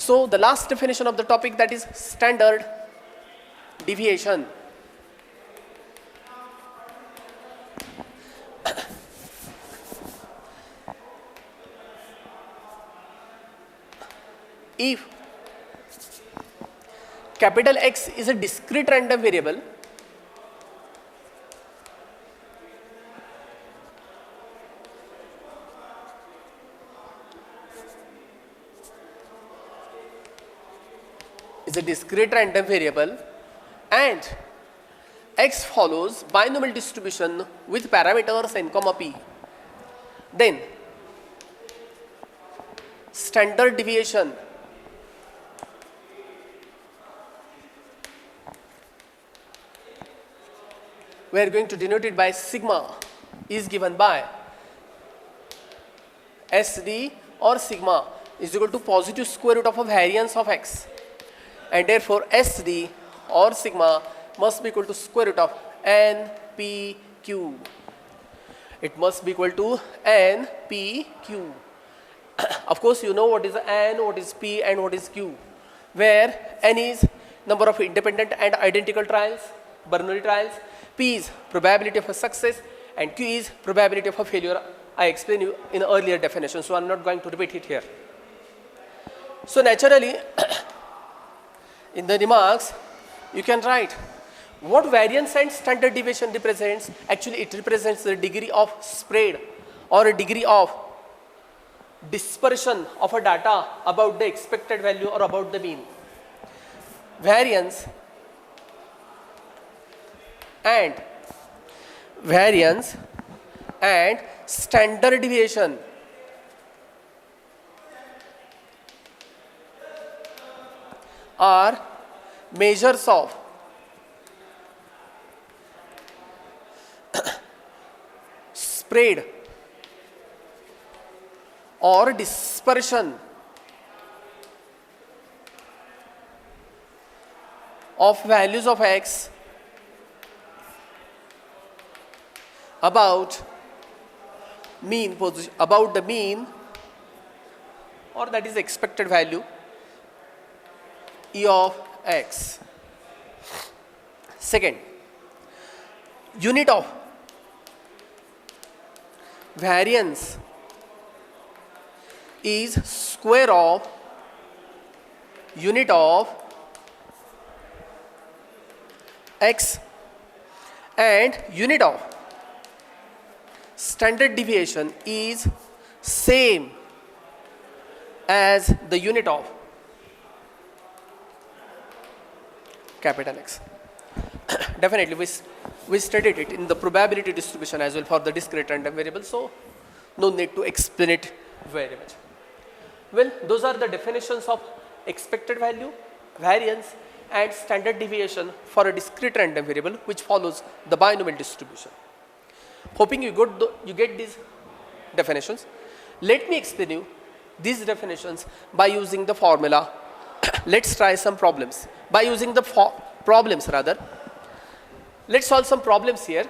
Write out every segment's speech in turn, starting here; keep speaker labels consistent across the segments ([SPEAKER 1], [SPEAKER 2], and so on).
[SPEAKER 1] So the last definition of the topic, that is standard deviation. If capital X is a discrete random variable, and X follows binomial distribution with parameters n, p, then standard deviation we are going to denote it by sigma is given by SD, or sigma is equal to positive square root of a variance of X, and therefore SD or sigma must be equal to square root of NPQ. It must be equal to NPQ. Of course, you know what is N, what is P, and what is Q, where N is number of independent and identical trials, Bernoulli trials, P is probability of a success, and Q is probability of a failure. I explained you in earlier definition, so I am not going to repeat it here. So naturally, in the remarks, you can write what variance and standard deviation represents. Actually, it represents the degree of spread or a degree of dispersion of a data about the expected value or about the mean. Variance and standard deviation are measures of spread or dispersion of values of X about mean position, about the mean, or that is expected value E of X. Second, unit of variance is square of unit of X, and unit of standard deviation is same as the unit of capital X. Definitely we studied it in the probability distribution as well for the discrete random variable, so no need to explain it very much. Well, those are the definitions of expected value, variance, and standard deviation for a discrete random variable which follows the binomial distribution. Hoping you get these definitions. Let me explain you these definitions by using the formula. Let's try some problems. By using the problems rather. Let's solve some problems here.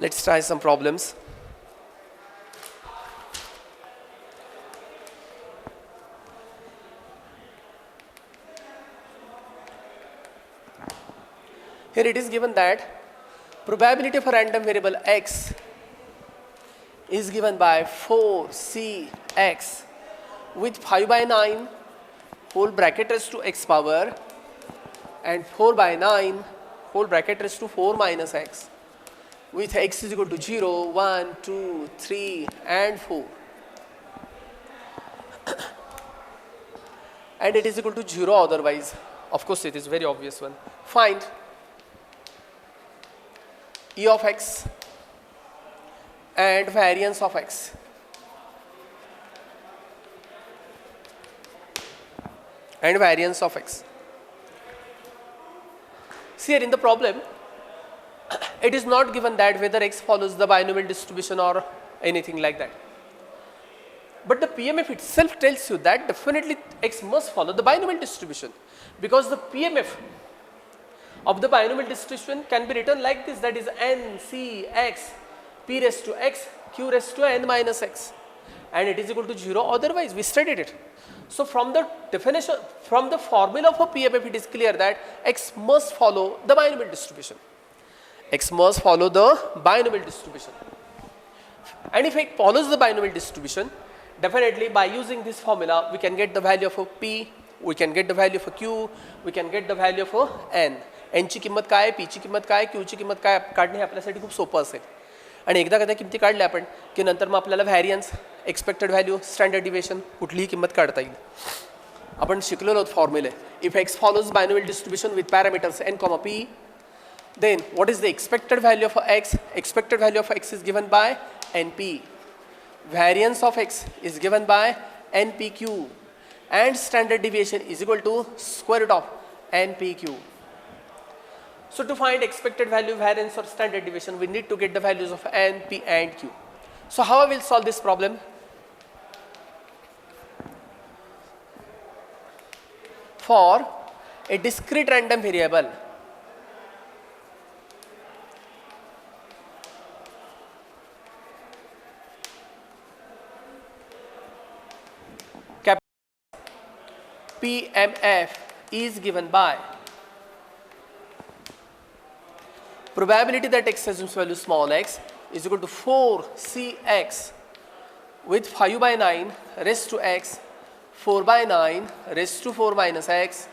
[SPEAKER 1] Let's try some problems. Here it is given that probability of a random variable X is given by 4Cx with 5 by 9 whole bracket raised to x power and 4 by 9 whole bracket raised to 4 minus x, with x is equal to 0, 1, 2, 3 and 4, and it is equal to 0 otherwise. Of course, it is very obvious one. Find E of x and variance of x. And variance of x. See here in the problem, it is not given that whether x follows the binomial distribution or anything like that. But the PMF itself tells you that definitely x must follow the binomial distribution, because the PMF of the binomial distribution can be written like this, that is n c x p raised to x q raised to n minus x, and it is equal to 0 otherwise. We studied it. So from the definition, from the formula for PMF, it is clear that x must follow the binomial distribution. X must follow the binomial distribution. And if it follows the binomial distribution, definitely by using this formula, we can get the value of p, we can get the value of q, we can get the value of n. n ची किंमत काय, p ची किंमत काय, q ची किंमत काय काढणे हे आपल्यासाठी खूप सोपं असेल. आणि एकदा का त्या किमती काढल्या आपण की नंतर मग आपल्याला variance, expected value, standard deviation कुठलीही किंमत काढता येईल. आपण शिकलेलो आहोत फॉर्म्युले. If X follows binomial distribution with parameters n, p, then what is the expected value of x? Expected value of x is given by np. Variance of x is given by npq, and standard deviation is equal to square root of npq. So to find expected value, variance or standard deviation, we need to get the values of n, p and q. So how I will solve this problem? For a discrete random variable, PMF is given by probability that x assumes value small x is equal to 4cx with 5 by 9 raised to x, 4 by 9 raised to 4 minus x,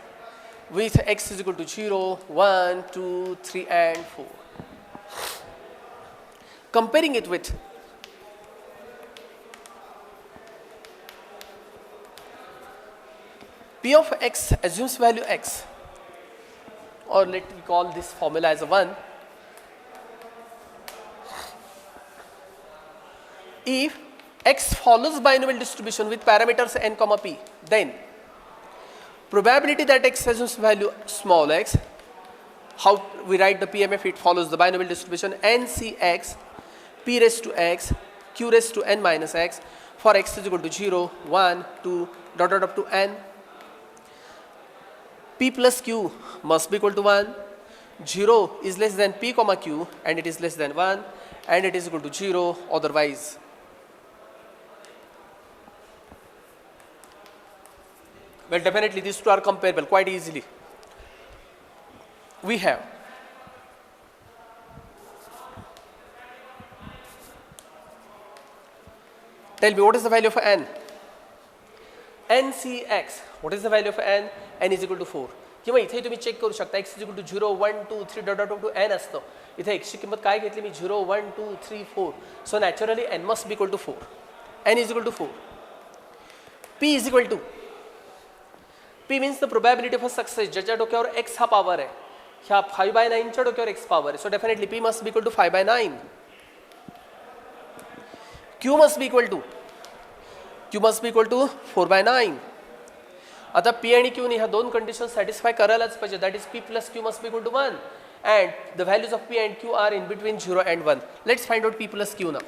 [SPEAKER 1] with x is equal to 0, 1, 2, 3 and 4. Comparing it with P of x assumes value x, or let me call this formula as a 1. If x follows binomial distribution with parameters n, p, then probability that x assumes value small x, how we write the PMF? It follows the binomial distribution ncx, p raised to x, q raised to n minus x, for x is equal to 0, 1, 2, dot dot up to n. P plus q must be equal to 1, 0 is less than p comma q and it is less than 1, and it is equal to 0 otherwise. Well, definitely these two are comparable quite easily. We have tell me what is the value of n? ncx, what is the value of n? n is equal to 4. किंवा इथे तुम्ही check करू शकता x is equal to 0, 1, 2, 3 dot dot to n असतं. इथे x ची किंमत काय घेतली मी 0, 1, 2, 3, 4. So naturally n must be equal to 4. n is equal to 4. p is equal to, p means the probability of a success ज्याच्या डोक्यावर x हा power आहे, ह्या 5 by 9 च्या डोक्यावर x पॉवर आहे. So definitely p must be equal to 5 by 9. q must be equal to 4 by 9. आता p आणि q ने ह्या दोन कंडिशन सॅटिस्फाय करायलाच पाहिजे. That is p plus q must be equal to 1, and the values of p and q are in between 0 and 1. Let's find out p plus q now.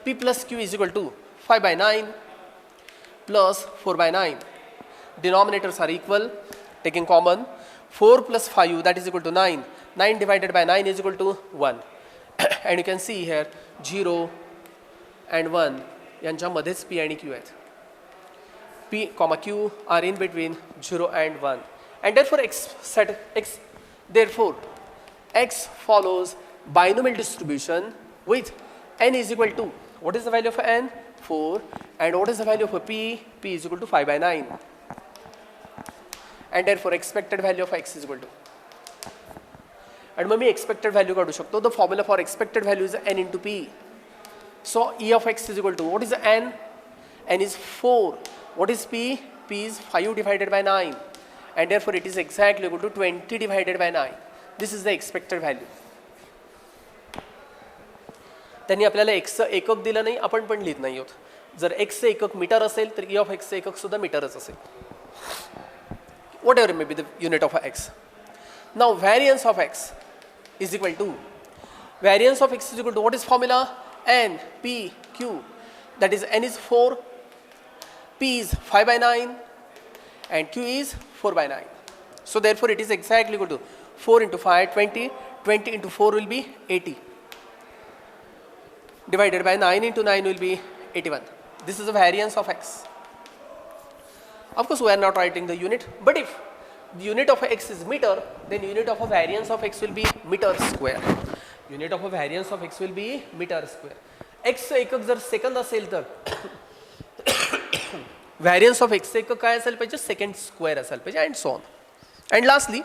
[SPEAKER 1] p plus q is equal to 5 by 9 plus 4 by 9. Denominators are equal, taking common 4 plus 5, that is equal to 9. 9 divided by 9 is equal to 1. And you can see here 0 and 1 यांच्यामध्येच p आणि q आहेत. p comma q are in between 0 and 1, and therefore x follows binomial distribution with n is equal to, what is the value of n? 4, and what is the value of p? p is equal to 5 by 9, and therefore expected value of x is equal to, and mug me expected value काढू शकतो. The formula for expected value is n into p. So e of x is equal to, what is the n? n is 4. What is p? p is 5 divided by 9, and therefore it is exactly equal to 20 divided by 9. This is the expected value. त्यांनी आपल्याला x चं एकक दिलं नाही, आपण पण लिहित नाही आहोत. जर x चं एकक मीटर असेल तर e of x चं एकक सुद्धा मीटरच असेल. Whatever may be the unit of x. Now variance of x is equal to, variance of x is equal to what is formula? N P Q, that is N is 4, P is 5 by 9 and Q is 4 by 9. So therefore it is exactly equal to 4 into 5, 20, 20 into 4 will be 80, divided by 9 into 9 will be 81. This is the variance of x. Of course we are not writing the unit, but if the unit of x is meter, then unit of a variance of x will be meter square. Unit of a variance of x will be meter square. x एकक जर second असेल तर variance of x एकक काय असेल पाहिजे? Second square असेल पाहिजे, and so on. And lastly,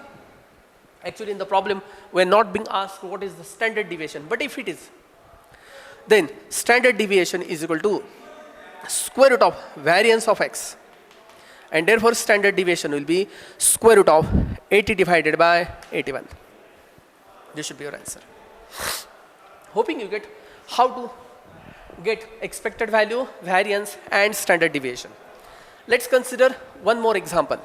[SPEAKER 1] actually in the problem we are not being asked what is the standard deviation, but if it is, then standard deviation is equal to square root of variance of x, and therefore standard deviation will be square root of 80 divided by 81. This should be your answer. Hoping you get how to get expected value, variance and standard deviation. Let's consider one more example.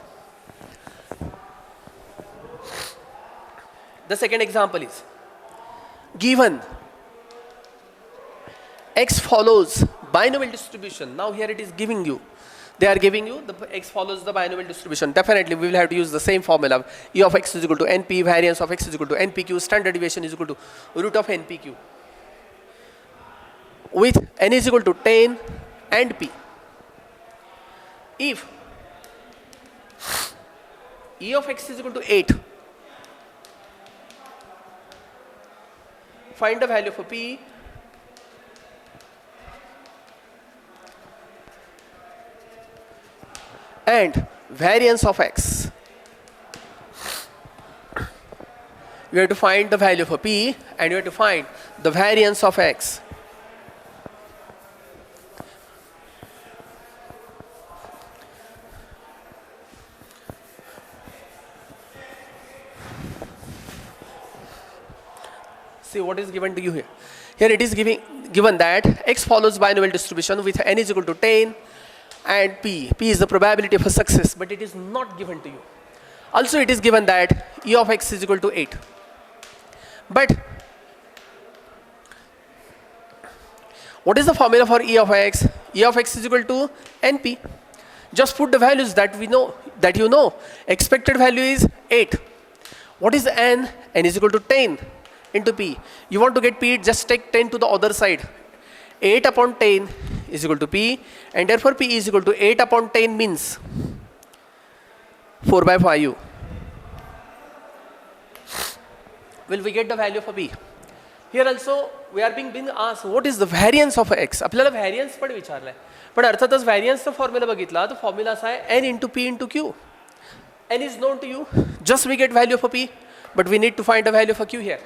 [SPEAKER 1] The second example is, given x follows binomial distribution. Now here it is giving you, they are giving you the x follows the binomial distribution. Definitely we will have to use the same formula. E of x is equal to np, variance of x is equal to npq, standard deviation is equal to root of npq, with n is equal to 10 and p. If e of x is equal to 8, find the value for p and variance of x. You have to find the value for p and you have to find the variance of x. See what is given to you here. Here it is given that x follows binomial distribution with n is equal to 10 and p. P is the probability of a success, but it is not given to you. Also it is given that e of x is equal to 8. But what is the formula for e of x? E of x is equal to np. Just put the values that we know, that you know. Expected value is 8. What is n? N is equal to 10 into p. You want to get p, just take 10 to the other side. 8 upon 10 is equal to p, and therefore p is equal to 8 upon 10 means 4 by 5u. Will we get the value for p? Here also we are being asked what is the variance of x. आपल्याला variance पण विचारलाय, पण अर्थातच variance चा formula बघितला तर formula असा आहे n into p into q. n is known to you, just we get value for p, but we need to find a value for q here.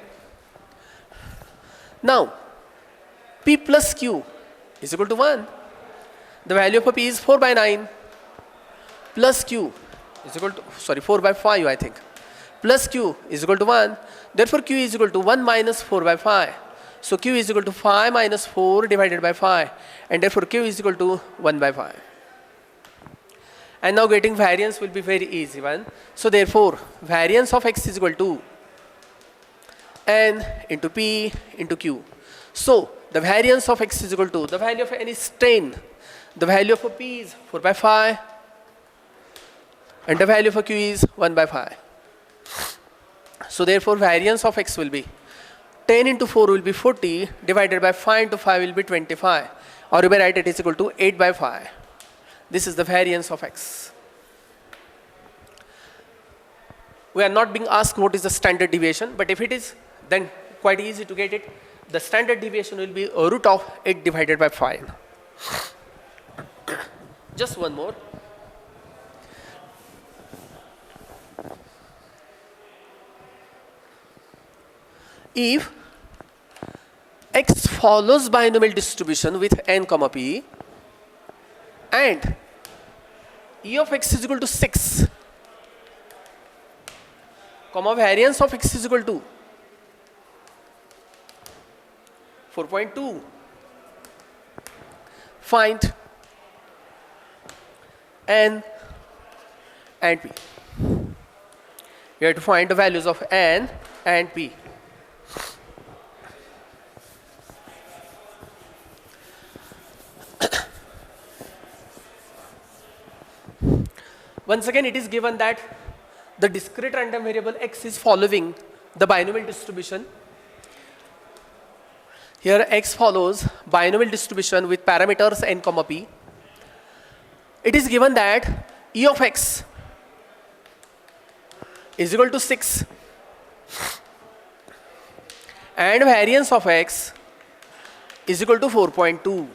[SPEAKER 1] Now p plus q is equal to 1. The value for p is 4 by 9 plus q is equal to, sorry, 4 by 5 I think, plus q is equal to 1. Therefore q is equal to 1 minus 4 by 5. So q is equal to 5 minus 4 divided by 5, and therefore q is equal to 1 by 5. And now getting variance will be very easy one. So therefore variance of x is equal to n into p into q. So the variance of x is equal to, the value of n is 10, the value for p is 4 by 5, and the value for q is 1 by 5. So therefore variance of x will be 10 into 4 will be 40, divided by 5 into 5 will be 25, or you may write it is equal to 8 by 5. This is the variance of x. We are not being asked what is the standard deviation, but if it is, then quite easy to get it. The standard deviation will be a root of 8 divided by 5. Just one more. If x follows binomial distribution with n comma p and e of x is equal to 6 comma variance of x is equal to 4.2, find n and p. We have to find the values of N and P. Once again, it is given that the discrete random variable X is following the binomial distribution. Here X follows binomial distribution with parameters N, P. It is given that E of X is equal to 6 and variance of X is equal to 4.2.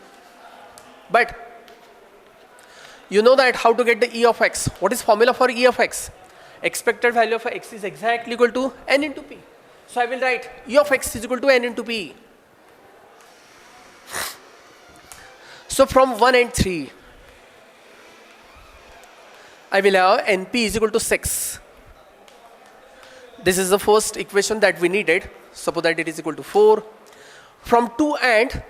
[SPEAKER 1] But you know that how to get the E of X. What is formula for E of X? Expected value of X is exactly equal to N into P. So I will write E of X is equal to N into P. So from 1 and 3, I will have NP is equal to 6. This is the first equation that we needed. Suppose that it is equal to 4. From 2 and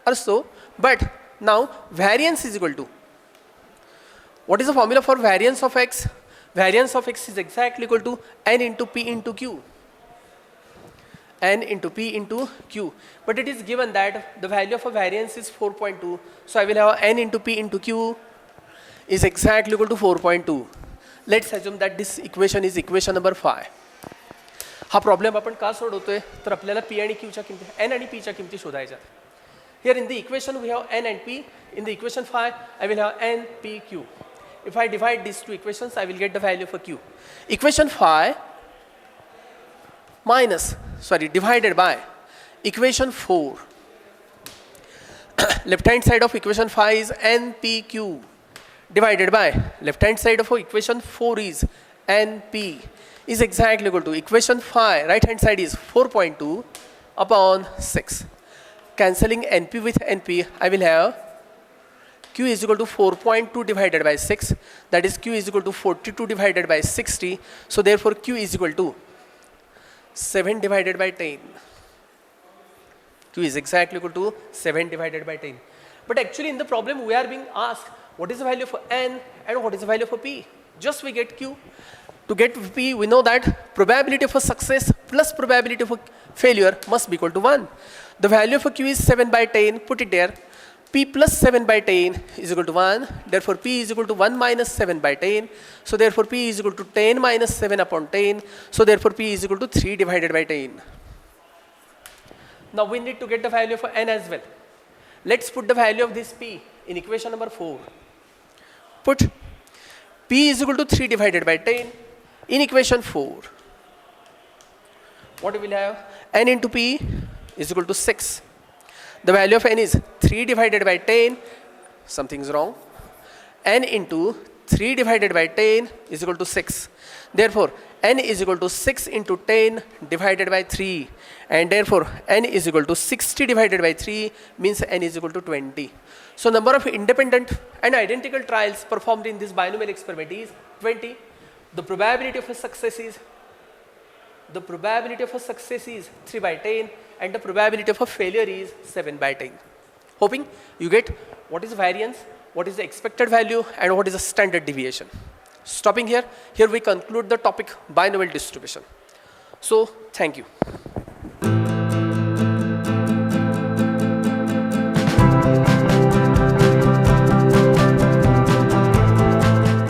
[SPEAKER 1] also, but now variance is equal to. What is the formula for variance of X? Variance of X is exactly equal to N into P into Q. N into P into Q. But it is given that the value of a variance is 4.2. So I will have N into P into Q is exactly equal to 4.2. Let's assume that this equation is equation number 5. हा problem आपण का सोडवतोय तर आपल्याला P आणि Q च्या किमती N आणि P च्या किमती शोधायच्या. Here in the equation we have N and P. In the equation 5 I will have N, P, Q. If I divide these two equations I will get the value for Q. Equation 5 divided by equation 4. Left hand side of equation 5 is NPQ divided by left hand side of equation 4 is NP is exactly equal to equation 5 right hand side is 4.2 upon 6. Cancelling NP with NP, I will have Q is equal to 4.2 divided by 6, that is Q is equal to 42 divided by 60. So therefore Q is equal to 7 divided by 10. Q is exactly equal to 7 divided by 10. But actually in the problem we are being asked what is the value for N and what is the value for P. Just we get Q. To get P we know that probability for success plus probability for failure must be equal to 1. The value for Q is 7 by 10, put it there. P plus 7 by 10 is equal to 1. Therefore P is equal to 1 minus 7 by 10. So therefore P is equal to 10 minus 7 upon 10. So therefore P is equal to 3 divided by 10. Now we need to get the value for N as well. Let's put the value of this P in equation number 4. Put P is equal to 3 divided by 10 in equation 4. What we will have? N into P is equal to 6. The value of N is 3 divided by 10. Something is wrong. N into 3 divided by 10 is equal to 6. Therefore, N is equal to 6 into 10 divided by 3. And therefore, N is equal to 60 divided by 3 means N is equal to 20. So, number of independent and identical trials performed in this binomial experiment is 20. The probability of a success is 3 by 10 and the probability of a failure is 7 by 10. Hoping you get what is variance, what is the expected value and what is the standard deviation. Stopping here, we conclude the topic binomial distribution. So, thank you.